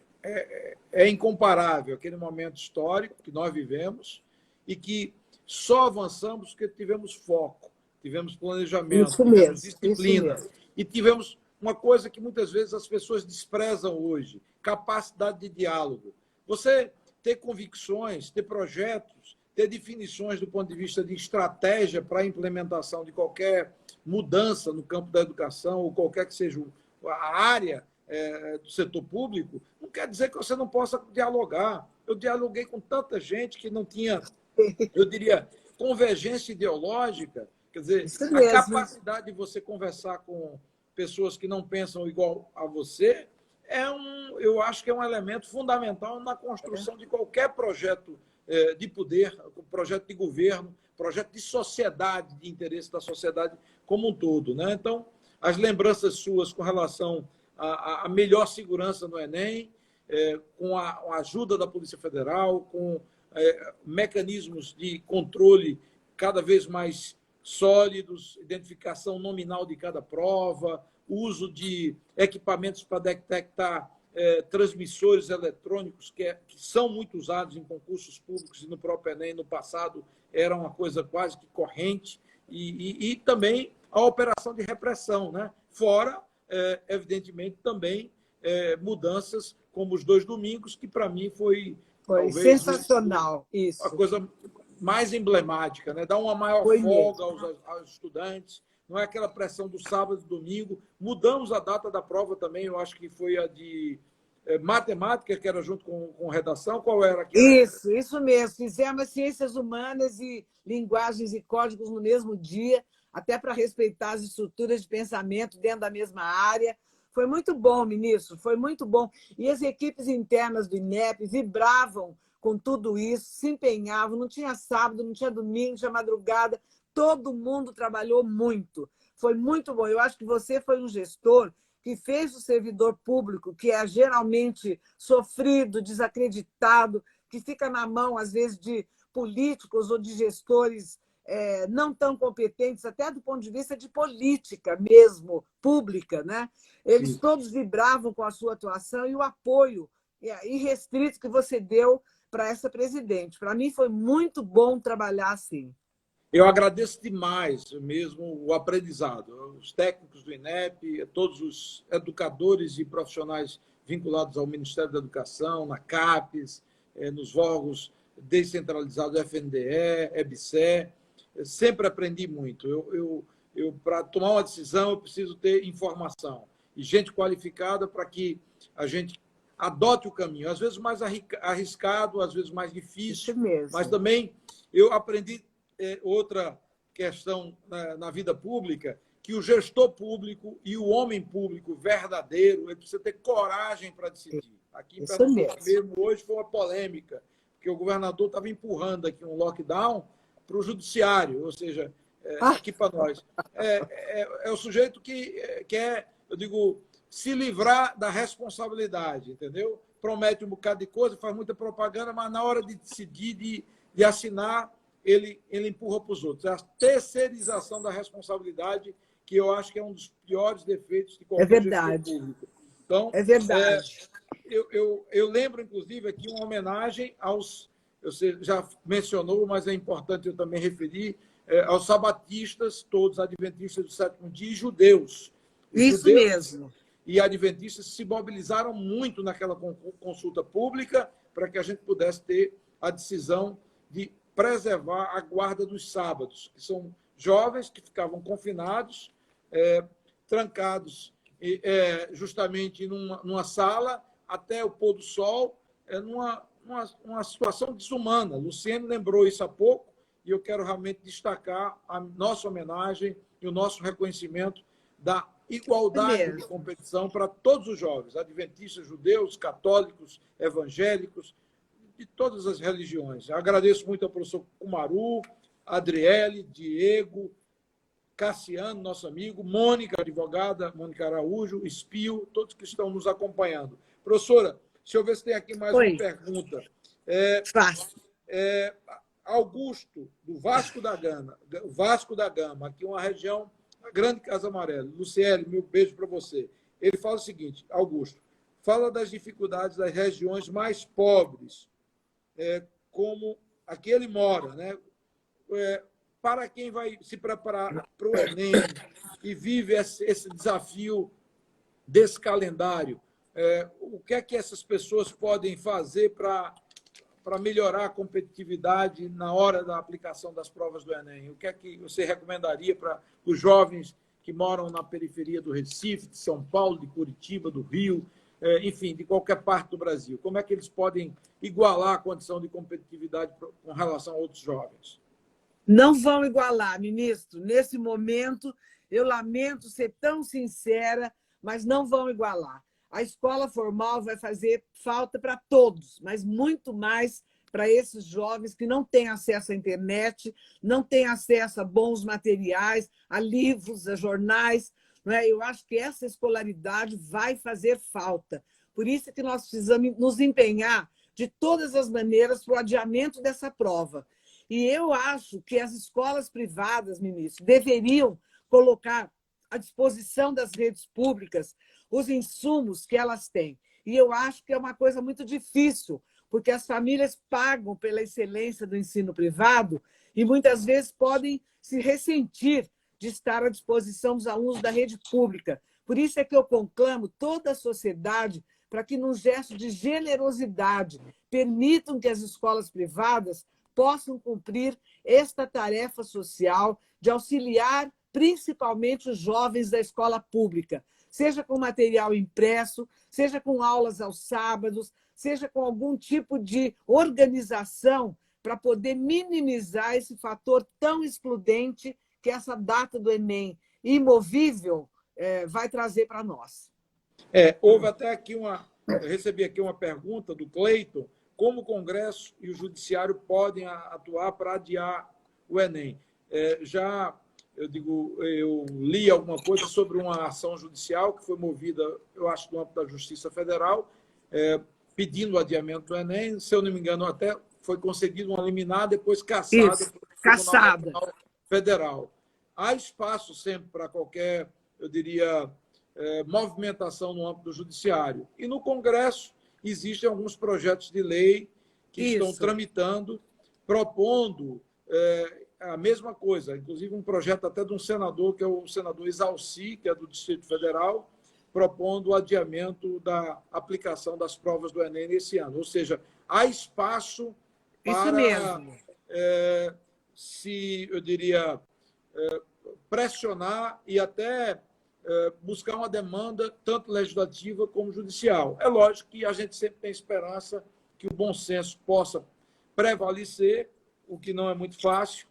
A: é incomparável aquele momento histórico que nós vivemos e que só avançamos porque tivemos foco, tivemos planejamento, tivemos disciplina e tivemos uma coisa que muitas vezes as pessoas desprezam hoje, capacidade de diálogo. você ter convicções, ter projetos, ter definições do ponto de vista de estratégia para a implementação de qualquer mudança no campo da educação, ou qualquer que seja a área do setor público, não quer dizer que você não possa dialogar. Eu dialoguei com tanta gente que não tinha, eu diria, convergência ideológica. Quer dizer, a capacidade de você conversar com pessoas que não pensam igual a você eu acho que é um elemento fundamental na construção de qualquer projeto de poder, projeto de governo, projeto de sociedade, de interesse da sociedade como um todo, né? Então, as lembranças suas com relação à melhor segurança no Enem, com a ajuda da Polícia Federal, com mecanismos de controle cada vez mais sólidos, identificação nominal de cada prova, uso de equipamentos para detectar transmissores eletrônicos que são muito usados em concursos públicos e no próprio Enem, no passado, era uma coisa quase que corrente, e também a operação de repressão, né? Fora, evidentemente, também mudanças como os 2 domingos, que para mim foi talvez,
B: sensacional isso.
A: A coisa mais emblemática, né? Dar uma maior folga aos estudantes, não é aquela pressão do sábado e domingo. Mudamos a data da prova também, eu acho que foi a de matemática, que era junto com redação. Qual era?
B: Isso mesmo. Fizemos as ciências humanas e linguagens e códigos no mesmo dia, até para respeitar as estruturas de pensamento dentro da mesma área. Foi muito bom, ministro, foi muito bom. E as equipes internas do INEP vibravam com tudo isso, se empenhavam, não tinha sábado, não tinha domingo, não tinha madrugada, todo mundo trabalhou muito. Foi muito bom. Eu acho que você foi um gestor que fez o servidor público, que é geralmente sofrido, desacreditado, que fica na mão, às vezes, de políticos ou de gestores não tão competentes, até do ponto de vista de política mesmo, pública, né? Eles Sim. Todos vibravam com a sua atuação e o apoio irrestrito que você deu para essa presidente. Para mim foi muito bom trabalhar assim.
A: Eu agradeço demais mesmo o aprendizado. Os técnicos do INEP, todos os educadores e profissionais vinculados ao Ministério da Educação, na CAPES, nos órgãos descentralizados, FNDE, EBSE, sempre aprendi muito. Para tomar uma decisão, eu preciso ter informação e gente qualificada para que a gente adote o caminho. Às vezes mais arriscado, às vezes mais difícil, mas também eu aprendi outra questão na vida pública, que o gestor público e o homem público verdadeiro, ele precisa ter coragem para decidir. Aqui em Pernambuco mesmo, hoje foi uma polêmica, porque o governador estava empurrando aqui um lockdown para o judiciário, ou seja, aqui para nós. É o sujeito que quer, eu digo, se livrar da responsabilidade, entendeu? Promete um bocado de coisa, faz muita propaganda, mas na hora de decidir, de assinar, ele empurra para os outros. É a terceirização da responsabilidade, que eu acho que é um dos piores defeitos de qualquer gestor público. Então,
B: é verdade.
A: Eu lembro, inclusive, aqui uma homenagem aos... Você já mencionou, mas é importante eu também referir, aos sabatistas, todos adventistas do sétimo dia, e judeus.
B: Isso mesmo.
A: E adventistas se mobilizaram muito naquela consulta pública para que a gente pudesse ter a decisão de preservar a guarda dos sábados, que são jovens que ficavam confinados, trancados justamente numa sala até o pôr do sol, numa situação desumana. Luciano lembrou isso há pouco, e eu quero realmente destacar a nossa homenagem e o nosso reconhecimento da igualdade de competição para todos os jovens, adventistas, judeus, católicos, evangélicos, de todas as religiões. Eu agradeço muito ao professor Kumaru, Adriele, Diego, Cassiano, nosso amigo, Mônica, advogada, Mônica Araújo, Espio, todos que estão nos acompanhando. Professora, deixa eu ver se tem aqui mais uma pergunta. Augusto, do Vasco da Gama, aqui uma região, a Grande Casa Amarela. Luciele, meu beijo para você. Ele fala o seguinte, Augusto, fala das dificuldades das regiões mais pobres, como aqui ele mora, né? Para quem vai se preparar para o Enem e vive esse desafio desse calendário, o que é que essas pessoas podem fazer para melhorar a competitividade na hora da aplicação das provas do Enem? O que é que você recomendaria para os jovens que moram na periferia do Recife, de São Paulo, de Curitiba, do Rio, enfim, de qualquer parte do Brasil? Como é que eles podem igualar a condição de competitividade com relação a outros jovens?
B: Não vão igualar, ministro. Nesse momento, eu lamento ser tão sincera, mas não vão igualar. A escola formal vai fazer falta para todos, mas muito mais para esses jovens que não têm acesso à internet, não têm acesso a bons materiais, a livros, a jornais. Não é? Eu acho que essa escolaridade vai fazer falta. Por isso é que nós precisamos nos empenhar de todas as maneiras para o adiamento dessa prova. E eu acho que as escolas privadas, ministro, deveriam colocar à disposição das redes públicas os insumos que elas têm. E eu acho que é uma coisa muito difícil, porque as famílias pagam pela excelência do ensino privado e muitas vezes podem se ressentir de estar à disposição dos alunos da rede pública. Por isso é que eu conclamo toda a sociedade para que, num gesto de generosidade, permitam que as escolas privadas possam cumprir esta tarefa social de auxiliar principalmente os jovens da escola pública, seja com material impresso, seja com aulas aos sábados, seja com algum tipo de organização para poder minimizar esse fator tão excludente que essa data do Enem imovível vai trazer para nós.
A: Houve até aqui eu recebi aqui uma pergunta do Cleiton: como o Congresso e o Judiciário podem atuar para adiar o Enem? Eu li alguma coisa sobre uma ação judicial que foi movida, eu acho, no âmbito da Justiça Federal, pedindo o adiamento do Enem. Se eu não me engano, até foi concedido uma liminar, depois cassada pelo Tribunal Regional Federal. Há espaço sempre para qualquer, eu diria, movimentação no âmbito do Judiciário. E no Congresso existem alguns projetos de lei que estão tramitando, propondo a mesma coisa, inclusive um projeto até de um senador, que é o senador Isalci, que é do Distrito Federal, propondo o adiamento da aplicação das provas do Enem nesse ano. Ou seja, há espaço para, eu diria, pressionar e até buscar uma demanda tanto legislativa como judicial. É lógico que a gente sempre tem esperança que o bom senso possa prevalecer, o que não é muito fácil,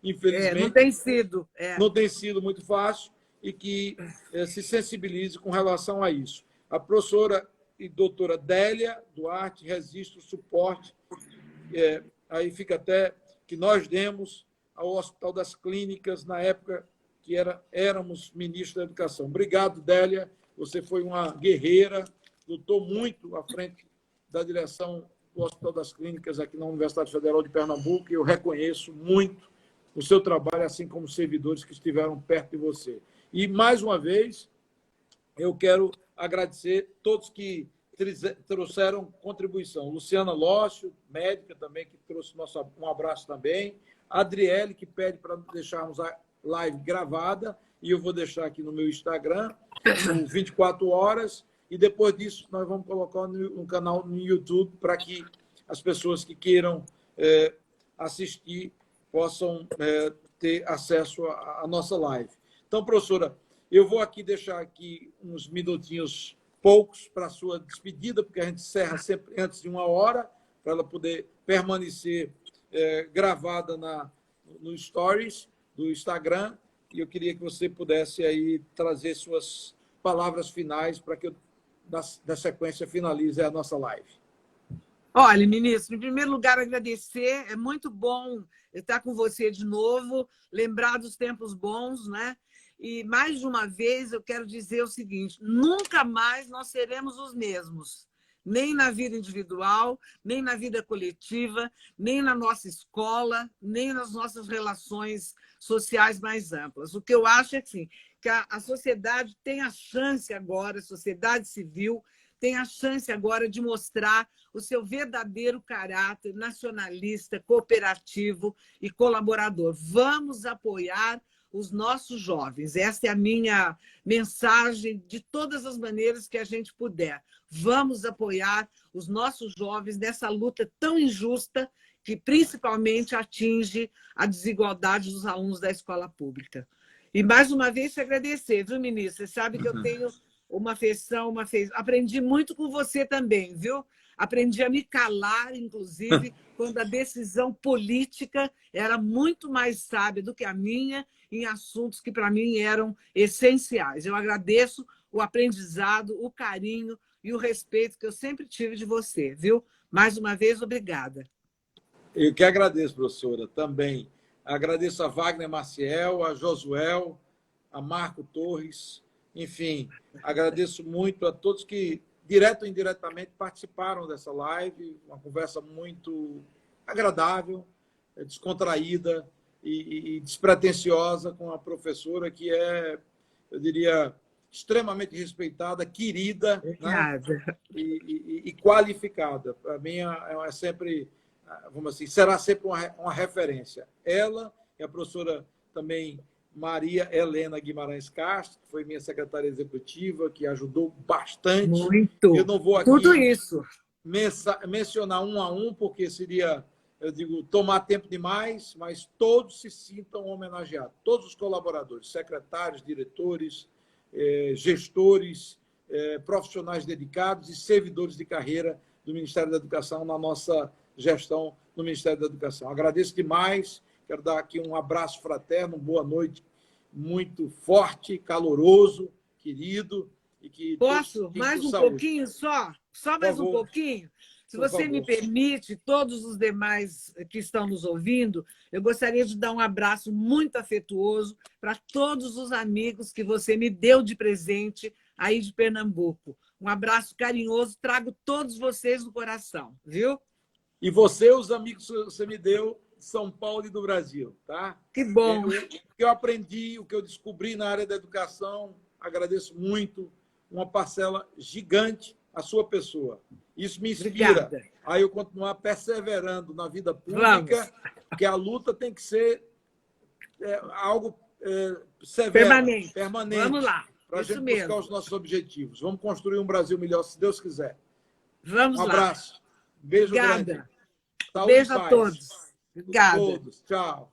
A: infelizmente.
B: Não tem sido.
A: Não tem sido muito fácil, e que se sensibilize com relação a isso. A professora e doutora Délia Duarte registra o suporte, aí fica até que nós demos ao Hospital das Clínicas na época que éramos ministros da Educação. Obrigado, Délia. Você foi uma guerreira, lutou muito à frente da direção do Hospital das Clínicas aqui na Universidade Federal de Pernambuco, e eu reconheço muito o seu trabalho, assim como os servidores que estiveram perto de você. E, mais uma vez, eu quero agradecer todos que trouxeram contribuição. Luciana Lócio, médica também, que trouxe um abraço também. A Adriele, que pede para deixarmos a live gravada, e eu vou deixar aqui no meu Instagram, com 24 horas, e depois disso nós vamos colocar no canal no YouTube para que as pessoas que queiram assistir possam ter acesso à nossa live. Então, professora, eu vou aqui deixar aqui uns minutinhos poucos para a sua despedida, porque a gente encerra sempre antes de 1 hora, para ela poder permanecer gravada no Stories do Instagram, e eu queria que você pudesse aí trazer suas palavras finais para que eu, da sequência, finalize a nossa live.
B: Olha, ministro, em primeiro lugar, agradecer. É muito bom estar com você de novo, lembrar dos tempos bons, né? E, mais de uma vez, eu quero dizer o seguinte: nunca mais nós seremos os mesmos, nem na vida individual, nem na vida coletiva, nem na nossa escola, nem nas nossas relações sociais mais amplas. O que eu acho é assim, que a sociedade tem a chance agora, a sociedade civil tem a chance agora de mostrar o seu verdadeiro caráter nacionalista, cooperativo e colaborador. Vamos apoiar os nossos jovens. Essa é a minha mensagem de todas as maneiras que a gente puder. Vamos apoiar os nossos jovens nessa luta tão injusta que principalmente atinge a desigualdade dos alunos da escola pública. E, mais uma vez, te agradecer, viu, ministra? Você sabe que eu tenho uma afeição, aprendi muito com você também, viu? Aprendi a me calar, inclusive, quando a decisão política era muito mais sábia do que a minha em assuntos que, para mim, eram essenciais. Eu agradeço o aprendizado, o carinho e o respeito que eu sempre tive de você, viu? Mais uma vez, obrigada.
A: Eu que agradeço, professora, também. Agradeço a Wagner Maciel, a Josuel, a Marco Torres, enfim, agradeço muito a todos que, direto ou indiretamente, participaram dessa live, uma conversa muito agradável, descontraída e despretensiosa com a professora que é, eu diria, extremamente respeitada, querida, né? e qualificada. Para mim, é sempre, vamos assim, será sempre uma referência. Ela e a professora também Maria Helena Guimarães Castro, que foi minha secretária executiva, que ajudou bastante.
B: Muito.
A: Eu não vou aqui
B: tudo isso
A: mencionar um a um, porque seria, eu digo, tomar tempo demais, mas todos se sintam homenageados. Todos os colaboradores, secretários, diretores, gestores, profissionais dedicados e servidores de carreira do Ministério da Educação na nossa gestão no Ministério da Educação. Agradeço demais. Quero dar aqui um abraço fraterno, boa noite, muito forte, caloroso, querido. E que
B: posso? Mais um pouquinho só? Só mais um pouquinho? Se você me permite, todos os demais que estão nos ouvindo, eu gostaria de dar um abraço muito afetuoso para todos os amigos que você me deu de presente aí de Pernambuco. Um abraço carinhoso, trago todos vocês no coração, viu?
A: E você, os amigos que você me deu, São Paulo e do Brasil, tá?
B: Que bom!
A: O que eu aprendi, o que eu descobri na área da educação, agradeço muito, uma parcela gigante à sua pessoa. Isso me inspira a eu continuar perseverando na vida pública, porque a luta tem que ser algo severo, permanente.
B: Vamos lá,
A: para a gente buscar os nossos objetivos. Vamos construir um Brasil melhor, se Deus quiser.
B: Vamos lá.
A: Um abraço. Beijo grande.
B: Beijo a todos. Obrigada.
A: Todos. Tchau.